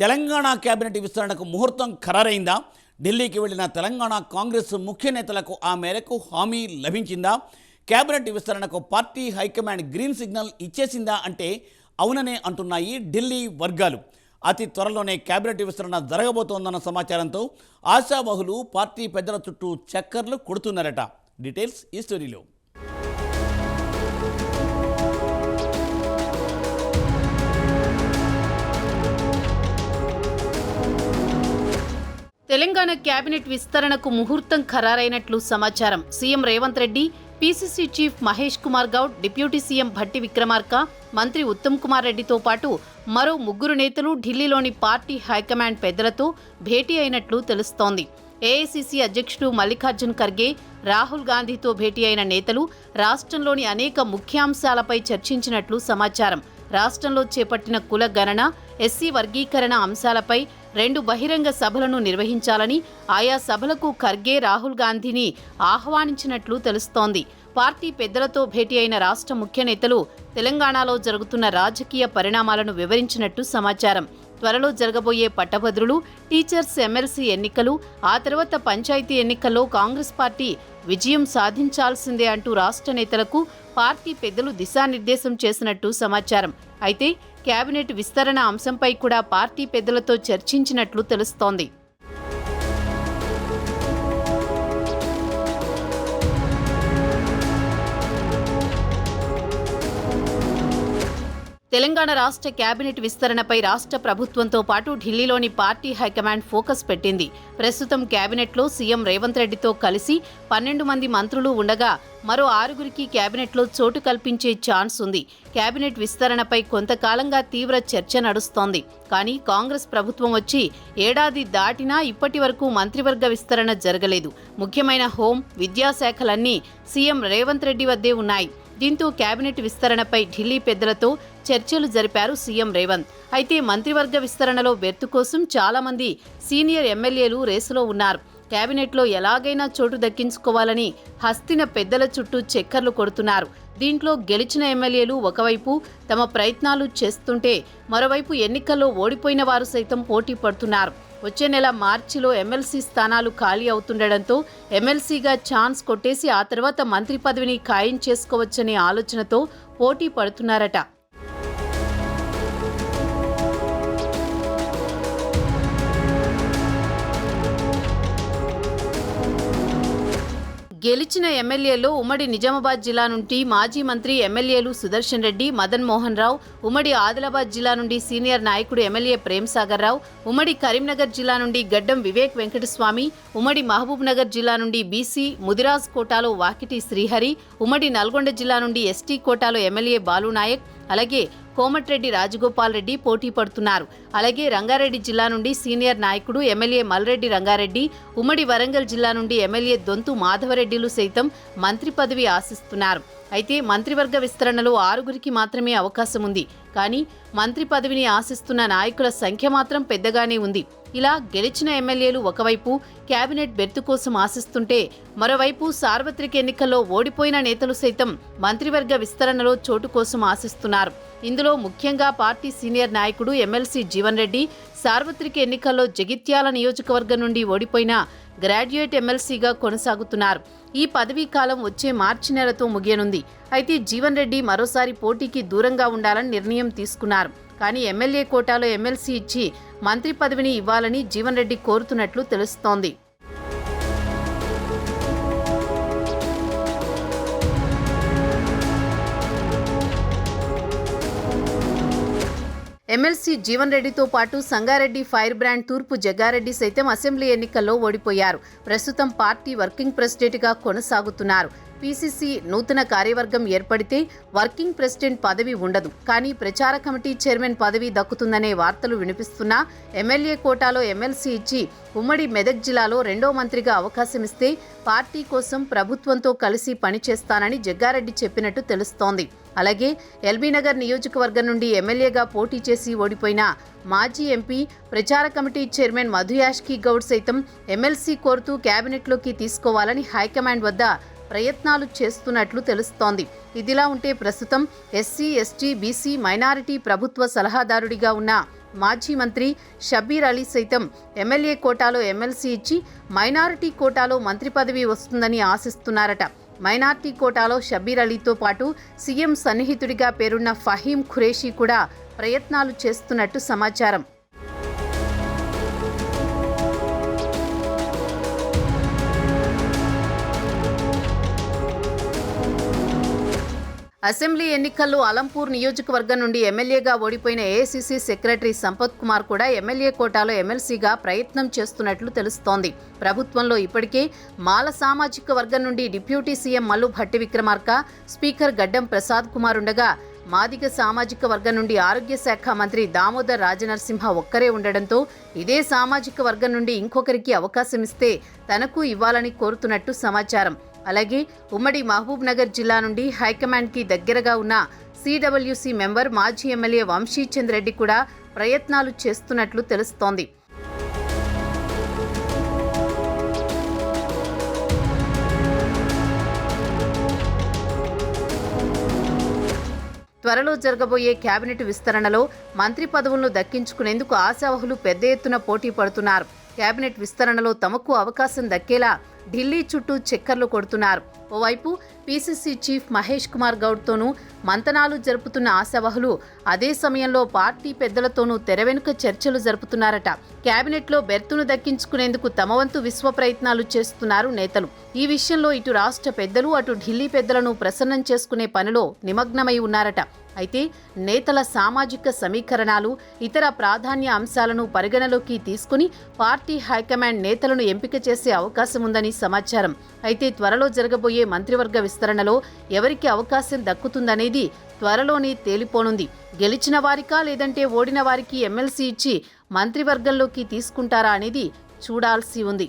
Telangana cabinet విస్తరణకు ముహూర్తం ఖరారైందా? ఢిల్లీకి వెళ్లిన తెలంగాణ కాంగ్రెస్ ముఖ్య నేతలకు ఆ మేరకు హామీ లభించిందా? కేబినెట్ విస్తరణకు పార్టీ హైకమాండ్ గ్రీన్ సిగ్నల్ ఇచ్చేసిందా అంటే అవుననే అంటున్నాయి ఢిల్లీ వర్గాలు. అతి త్వరలోనే కేబినెట్ విస్తరణ జరగబోతోందన్న సమాచారంతో ఆశావహులు పార్టీ పెద్దల చుట్టూ చక్కర్లు కొడుతున్నారట. డీటెయిల్స్ ఈ స్టోరీలో. తెలంగాణ కేబినెట్ విస్తరణకు ముహూర్తం ఖరారైనట్లు సమాచారం. CM Revanth Reddy, PCC chief Mahesh Kumar Goud, deputy CM Bhatti Vikramarka, మంత్రి ఉత్తమ్ కుమార్ రెడ్డితో పాటు మరో 3 నేతలు ఢిల్లీలోని పార్టీ హైకమాండ్ పెద్దలతో భేటీ అయినట్లు తెలుస్తోంది. ఏఐసీసీ అధ్యక్షుడు మల్లికార్జున్ ఖర్గే, రాహుల్ గాంధీతో భేటీ అయిన నేతలు రాష్ట్రంలోని అనేక ముఖ్యాంశాలపై చర్చించినట్లు సమాచారం. రాష్ట్రంలో చేపట్టిన కుల గణన, ఎస్సీ వర్గీకరణ అంశాలపై 2 బహిరంగ సభలను నిర్వహించాలని ఆయా సభలకు ఖర్గే, రాహుల్ గాంధీని ఆహ్వానించినట్లు తెలుస్తోంది. పార్టీ పెద్దలతో భేటీ అయిన రాష్ట్ర ముఖ్య నేతలు తెలంగాణలో జరుగుతున్న రాజకీయ పరిణామాలను వివరించినట్టు సమాచారం. త్వరలో జరగబోయే పట్టభద్రులు, టీచర్స్ ఎమ్మెల్సీ ఎన్నికలు, ఆ తర్వాత పంచాయతీ ఎన్నికల్లో కాంగ్రెస్ పార్టీ విజయం సాధించాల్సిందే అంటూ రాష్ట్ర నేతలకు పార్టీ పెద్దలు దిశానిర్దేశం చేసినట్టు సమాచారం. అయితే కేబినెట్ విస్తరణ అంశంపై కూడా పార్టీ పెద్దలతో చర్చించినట్లు తెలుస్తోంది. తెలంగాణ రాష్ట్ర కేబినెట్ విస్తరణపై రాష్ట్ర ప్రభుత్వంతో పాటు ఢిల్లీలోని పార్టీ హైకమాండ్ ఫోకస్ పెట్టింది. ప్రస్తుతం కేబినెట్లో సీఎం రేవంత్ రెడ్డితో కలిసి 12 మంది మంత్రులు ఉండగా మరో 6గురికి కేబినెట్లో చోటు కల్పించే ఛాన్స్ ఉంది. కేబినెట్ విస్తరణపై కొంతకాలంగా తీవ్ర చర్చ నడుస్తోంది. కానీ కాంగ్రెస్ ప్రభుత్వం వచ్చి ఏడాది దాటినా ఇప్పటి వరకు మంత్రివర్గ విస్తరణ జరగలేదు. ముఖ్యమైన హోం, విద్యాశాఖలన్నీ సీఎం రేవంత్ రెడ్డి వద్దే ఉన్నాయి. దీంతో కేబినెట్ విస్తరణపై ఢిల్లీ పెద్దలతో చర్చలు జరిపారు సీఎం రేవంత్. అయితే మంత్రివర్గ విస్తరణలో బెర్తు కోసం చాలా మంది సీనియర్ ఎమ్మెల్యేలు రేసులో ఉన్నారు. కేబినెట్లో ఎలాగైనా చోటు దక్కించుకోవాలని హస్తిన పెద్దల చుట్టూ చక్కర్లు కొడుతున్నారు. దీంట్లో గెలిచిన ఎమ్మెల్యేలు ఒకవైపు తమ ప్రయత్నాలు చేస్తుంటే, మరోవైపు ఎన్నికల్లో ఓడిపోయిన వారు సైతం పోటీ పడుతున్నారు. వచ్చే నెల మార్చిలో ఎమ్మెల్సీ స్థానాలు ఖాళీ అవుతుండటంతో ఎమ్మెల్సీగా ఛాన్స్ కొట్టేసి ఆ తర్వాత మంత్రి పదవిని ఖాయం చేసుకోవచ్చనే ఆలోచనతో పోటీ పడుతున్నారట. గెలిచిన ఎమ్మెల్యేలో ఉమ్మడి నిజామాబాద్ జిల్లా నుండి మాజీ మంత్రి ఎమ్మెల్యేలు సుదర్శన్ రెడ్డి, మదన్ మోహన్ రావు, ఉమ్మడి ఆదిలాబాద్ జిల్లా నుండి సీనియర్ నాయకుడు ఎమ్మెల్యే ప్రేమ్ సాగర్ రావు, ఉమ్మడి కరీంనగర్ జిల్లా నుండి గడ్డం వివేక్ వెంకటస్వామి, ఉమ్మడి మహబూబ్ నగర్ జిల్లా నుండి బీసీ ముదిరాజ్ కోటాలో వాకిటి శ్రీహరి, ఉమ్మడి నల్గొండ జిల్లా నుండి ఎస్టీ కోటాలో ఎమ్మెల్యే బాలునాయక్, అలాగే కోమటిరెడ్డి రాజగోపాల్ రెడ్డి పోటీ పడుతున్నారు. అలాగే రంగారెడ్డి జిల్లా నుండి సీనియర్ నాయకుడు ఎమ్మెల్యే మల్రెడ్డి రంగారెడ్డి, ఉమ్మడి వరంగల్ జిల్లా నుండి ఎమ్మెల్యే దొంతు మాధవరెడ్డిలు సైతం మంత్రి పదవి ఆశిస్తున్నారు. అయితే మంత్రివర్గ విస్తరణలో 6గురికి మాత్రమే అవకాశం ఉంది. కానీ మంత్రి పదవిని ఆశిస్తున్న నాయకుల సంఖ్య మాత్రం పెద్దగానే ఉంది. ఇలా గెలిచిన ఎమ్మెల్యేలు ఒకవైపు కేబినెట్ బెర్తు కోసం ఆశిస్తుంటే, మరోవైపు సార్వత్రిక ఎన్నికల్లో ఓడిపోయిన నేతలు సైతం మంత్రివర్గ విస్తరణలో చోటు కోసం ఆశిస్తున్నారు. ఇందులో ముఖ్యంగా పార్టీ సీనియర్ నాయకుడు ఎమ్మెల్సీ జీవన్ రెడ్డి సార్వత్రిక ఎన్నికల్లో జగిత్యాల నియోజకవర్గం నుండి ఓడిపోయిన గ్రాడ్యుయేట్ ఎమ్మెల్సీగా కొనసాగుతున్నారు. ఈ పదవీ కాలం వచ్చే మార్చి నెలతో ముగియనుంది. అయితే జీవన్ రెడ్డి మరోసారి పోటీకి దూరంగా ఉండాలని నిర్ణయం తీసుకున్నారు. కానీ ఎమ్మెల్యే కోటాలో ఎమ్మెల్సీ ఇచ్చి మంత్రి పదవిని ఇవ్వాలని జీవన్ రెడ్డి కోరుతున్నట్లు తెలుస్తోంది. ఎమ్మెల్సీ జీవన్ రెడ్డితో పాటు సంగారెడ్డి ఫైర్ బ్రాండ్ తూర్పు జగ్గారెడ్డి సైతం అసెంబ్లీ ఎన్నికల్లో ఓడిపోయారు. ప్రస్తుతం పార్టీ వర్కింగ్ ప్రెసిడెంట్గా కొనసాగుతున్నారు. పీసీసీ నూతన కార్యవర్గం ఏర్పడితే వర్కింగ్ ప్రెసిడెంట్ పదవి ఉండదు. కానీ ప్రచార కమిటీ చైర్మన్ పదవి దక్కుతుందనే వార్తలు వినిపిస్తున్నా ఎమ్మెల్యే కోటాలో ఎమ్మెల్సీ ఇచ్చి ఉమ్మడి మెదక్ జిల్లాలో 2వ మంత్రిగా అవకాశం ఇస్తే పార్టీ కోసం ప్రభుత్వంతో కలిసి పనిచేస్తానని జగ్గారెడ్డి చెప్పినట్టు తెలుస్తోంది. అలాగే ఎల్బీనగర్ నియోజకవర్గం నుండి ఎమ్మెల్యేగా పోటీ చేసి ఓడిపోయిన మాజీ ఎంపీ, ప్రచార కమిటీ చైర్మన్ మధుయాష్కి గౌడ్ సైతం ఎమ్మెల్సీ కోరుతూ కేబినెట్లోకి తీసుకోవాలని హైకమాండ్ వద్ద ప్రయత్నాలు చేస్తున్నట్లు తెలుస్తోంది. ఇదిలా ఉంటే ప్రస్తుతం ఎస్సీ, ఎస్టీ, బీసీ, మైనారిటీ ప్రభుత్వ సలహాదారుడిగా ఉన్న మాజీ మంత్రి షబ్బీర్ అలీ సైతం ఎమ్మెల్యే కోటాలో ఎమ్మెల్సీ ఇచ్చి మైనారిటీ కోటాలో మంత్రి పదవి వస్తుందని ఆశిస్తున్నారట. మైనార్టీ కోటాలో షబ్బీర్ అలీతో పాటు సీఎం సన్నిహితుడిగా పేరున్న ఫహీం ఖురేషీ కూడా ప్రయత్నాలు చేస్తున్నట్టు సమాచారం. అసెంబ్లీ ఎన్నికల్లో అలంపూర్ నియోజకవర్గం నుండి ఎమ్మెల్యేగా ఓడిపోయిన ఏఐసీసీ సెక్రటరీ సంపత్ కుమార్ కూడా ఎమ్మెల్యే కోటాలో ఎమ్మెల్సీగా ప్రయత్నం చేస్తున్నట్లు తెలుస్తోంది. ప్రభుత్వంలో ఇప్పటికే మాల సామాజిక వర్గం నుండి deputy CM Mallu Bhatti Vikramarka, speaker గడ్డం ప్రసాద్ కుమార్ ఉండగా మాదిగ సామాజిక వర్గం నుండి ఆరోగ్య శాఖ మంత్రి దామోదర్ రాజనరసింహ ఒక్కరే ఉండడంతో ఇదే సామాజిక వర్గం నుండి ఇంకొకరికి అవకాశం ఇస్తే తనకు ఇవ్వాలని కోరుతున్నట్టు సమాచారం. అలాగే ఉమ్మడి మహబూబ్ నగర్ జిల్లా నుండి హైకమాండ్కి దగ్గరగా ఉన్న సిడబ్ల్యూసీ మెంబర్ మాజీ ఎమ్మెల్యే వంశీచంద్ రెడ్డి కూడా ప్రయత్నాలు చేస్తున్నట్లు తెలుస్తోంది. త్వరలో జరగబోయే కేబినెట్ విస్తరణలో మంత్రి పదవులను దక్కించుకునేందుకు ఆశావహులు పెద్ద ఎత్తున పోటీ పడుతున్నారు. కేబినెట్ విస్తరణలో తమకు అవకాశం దక్కేలా ఢిల్లీ చుట్టూ చక్కర్లు కొడుతున్నారు. ఓవైపు పీసీసీ చీఫ్ మహేష్ కుమార్ గౌడ్తోనూ మంతనాలు జరుపుతున్న ఆశావహులు అదే సమయంలో పార్టీ పెద్దలతోనూ తెరవెనుక చర్చలు జరుపుతున్నారట. కేబినెట్లో బెర్తును దక్కించుకునేందుకు తమ వంతు విశ్వ ప్రయత్నాలు చేస్తున్నారు నేతలు. ఈ విషయంలో ఇటు రాష్ట్ర పెద్దలు అటు ఢిల్లీ పెద్దలను ప్రసన్నం చేసుకునే పనిలో నిమగ్నమై ఉన్నారట. అయితే నేతల సామాజిక సమీకరణాలు, ఇతర ప్రాధాన్య అంశాలను పరిగణలోకి తీసుకుని పార్టీ హైకమాండ్ నేతలను ఎంపిక చేసే అవకాశం ఉందని సమాచారం. అయితే త్వరలో జరగబోయే మంత్రివర్గ విస్తరణలో ఎవరికి అవకాశం దక్కుతుందనేది త్వరలోనే తేలిపోనుంది. గెలిచిన వారికా లేదంటే ఓడిన వారికి ఎమ్మెల్సీ ఇచ్చి మంత్రివర్గంలోకి తీసుకుంటారా అనేది చూడాల్సి ఉంది.